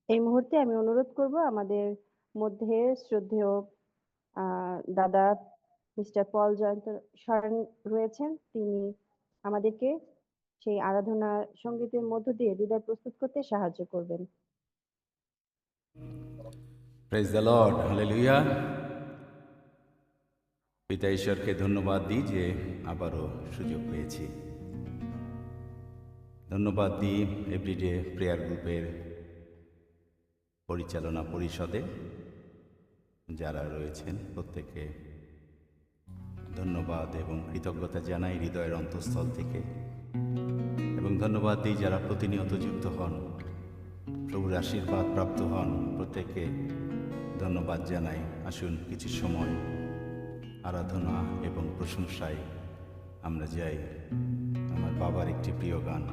এই মুহূর্তে আমি অনুরোধ করব আমাদের মধ্যে শ্রদ্ধেয় দাদা মিস্টার পল জয়ন্ত সরেন রয়েছেন। তিনি আমাদেরকে সেই আরাধনা সঙ্গীতের মধ্য দিয়ে হৃদয় প্রস্তুত করতে সাহায্য করবেন। Praise the Lord, hallelujah. পিতা ঈশ্বরকে ধন্যবাদ দিই যে আবারও সুযোগ পেয়েছি। ধন্যবাদ দিই এভরিডে প্রেয়ার গ্রুপের পরিচালনা পরিষদে যারা রয়েছেন প্রত্যেককে ধন্যবাদ এবং কৃতজ্ঞতা জানাই হৃদয়ের অন্তঃস্থল থেকে। এবং ধন্যবাদ দিই যারা প্রতিনিয়ত যুক্ত হন, প্রভুর আশীর্বাদ প্রাপ্ত হন, প্রত্যেককে ধন্যবাদ জানাই। আসুন কিছু সময় আরাধনা এবং প্রশংসায় আমরা যাই। আমার বাবার একটি প্রিয় গান,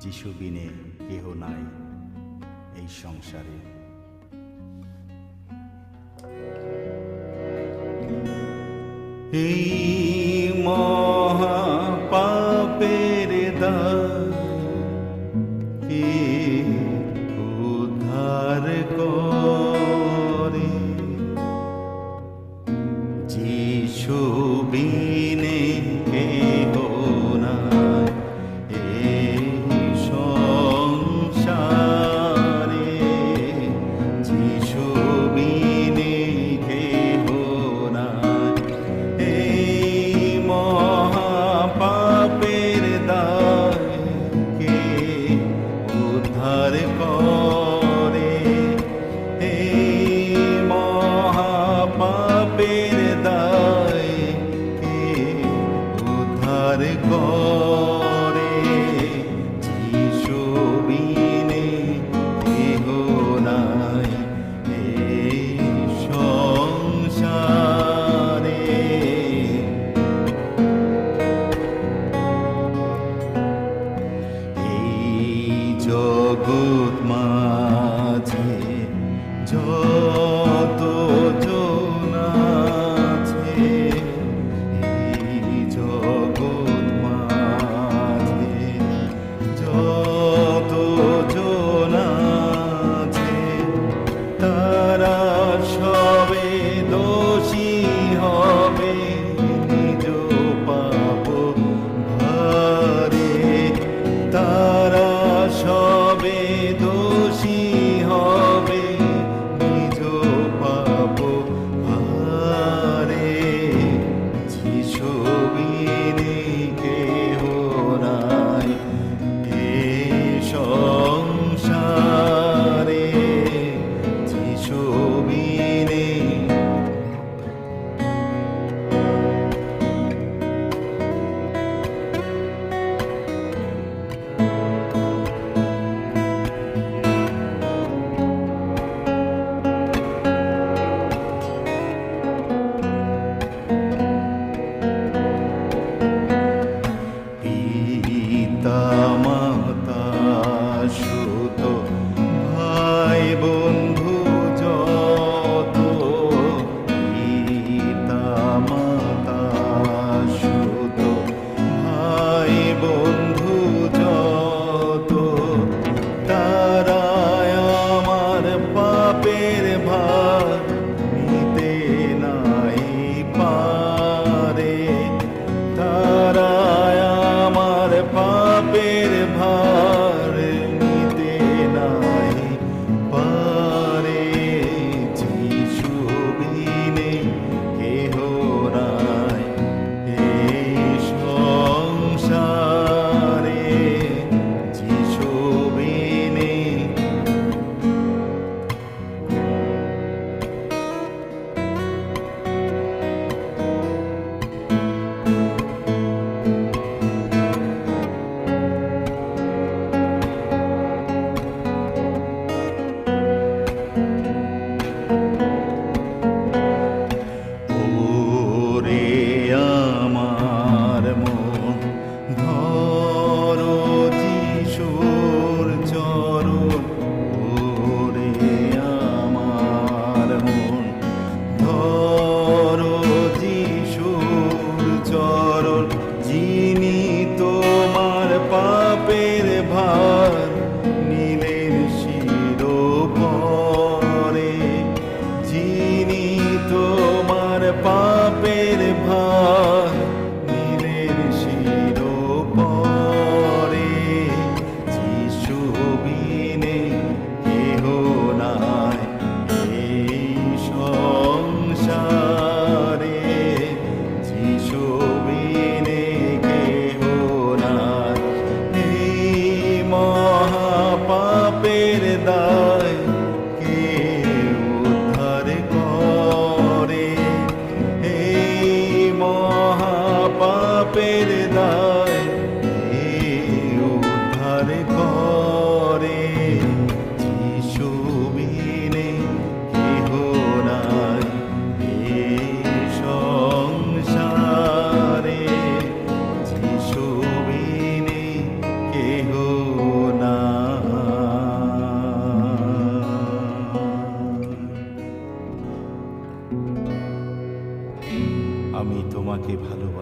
যিশু বিনে কেহ নাই এই সংসারে। এই মহা পাপের দায়ে উদ্ধার করে, যিশু বিনে কেহ নাই এই সংসারে, যিশু বিনে কেহ নাই এই মহাপাপের দায়কে উদ্ধার করে, এই মহাপাপের দায়কে উদ্ধার করে, যিশু বিনে কেহ নাই এই সংসারে। এই জগৎ মাঝে যত জন আছে, এই জগৎ মাঝে যত জন আছে, তারা সবে দোষী হবে নিজ পাপ ভারে, তারা সবে দোষী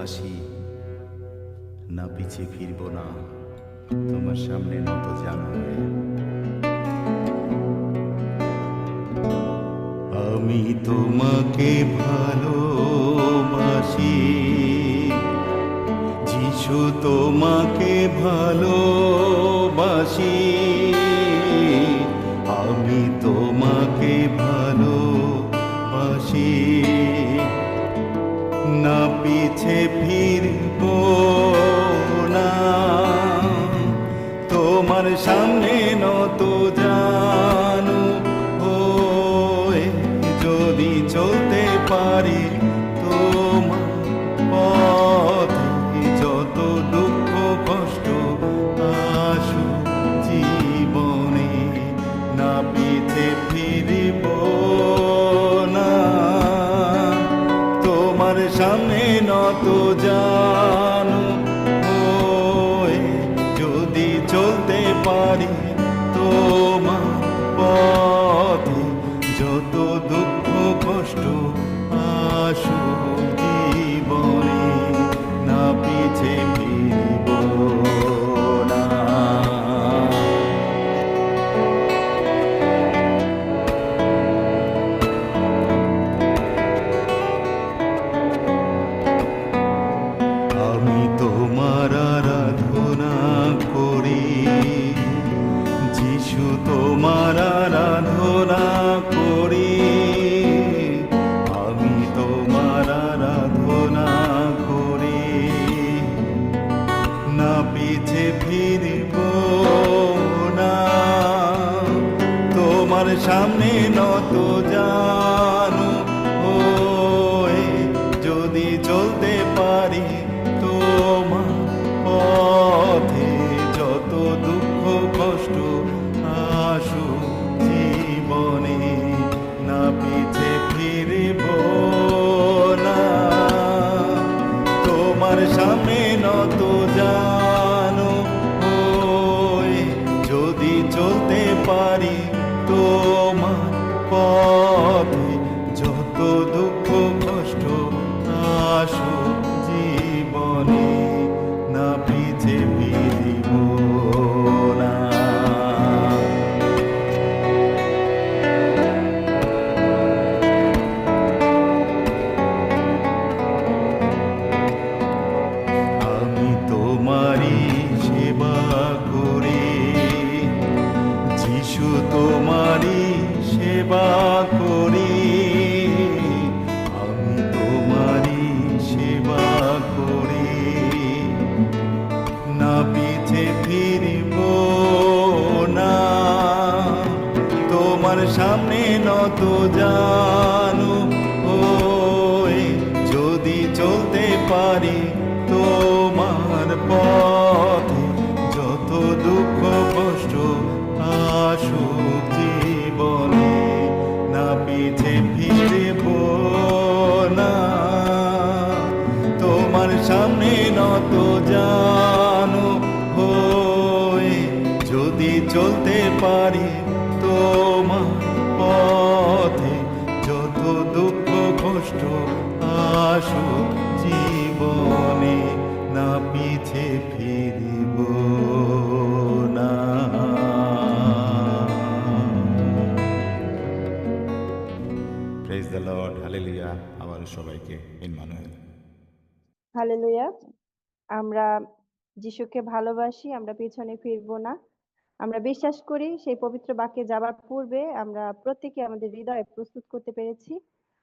ভালোবাসি, না পিছে ফিরব না, তোমার সামনে নত জানা হয়ে। আমি তোমাকে ভালোবাসি, যিশু তোমাকে ভালোবাসি, আমি তোমাকে ভালোবাসি, না পিছে ফিরব না, তোমার সামনে নত জানু হয়ে যদি চলতে পারি তোমার পথে, যত দুঃখ কষ্ট আসু জীবনে, না পিছে ফিরব না, তোমার সামনে নত জানু হয়ে যদি চলতে পারি তোমার পথে, যত দুঃখ কষ্ট আসু জীবনে, না পিছে ফিরব না। আমি তোমার আরাধনা করি, যিশু তোমার আরাধনা করি, আমি তোমার আরাধনা করি, না পিছে ফিরব না, তোমার সামনে নত জানু হয়ে যদি চলতে পারি তোমার পথে, যত দুঃখ কষ্ট আসু জীবনে, না পিছে ফিরব না, তোমার সামনে নত জানু হয়ে যদি চলতে পারি তোমার পথে, যত দুঃখ কষ্ট আসু জীবনে, না পিছে ফিরব না। আমি তোমারই সেবা করি, যিশু তোমারই সেবা করি, আমি তোমারই সেবা করি, না পিছে ফিরব না, তোমার সামনে নত জানু হয়ে যদি চলতে পারি তোমার পথে, যত দুঃখ কষ্ট আসুক জীবনে, না পিছে ফিরব না, তোমার সামনে নত জানু হয়ে যদি চলতে পারি তোমার পথে, যত দুঃখ কষ্ট আসুক জীবনে, না পিছে ফিরব না। Praise the Lord, hallelujah. আবার সবাইকে ইম্মানুয়েল। হালেলুয়া। আমরা যিশুকে ভালোবাসি, আমরা পিছনে ফিরবো না। আমরা বিশ্বাস করি সেই পবিত্র বাক্যে যাবার পূর্বে আমরা প্রত্যেকে আমাদের হৃদয়ে প্রস্তুত করতে পেরেছি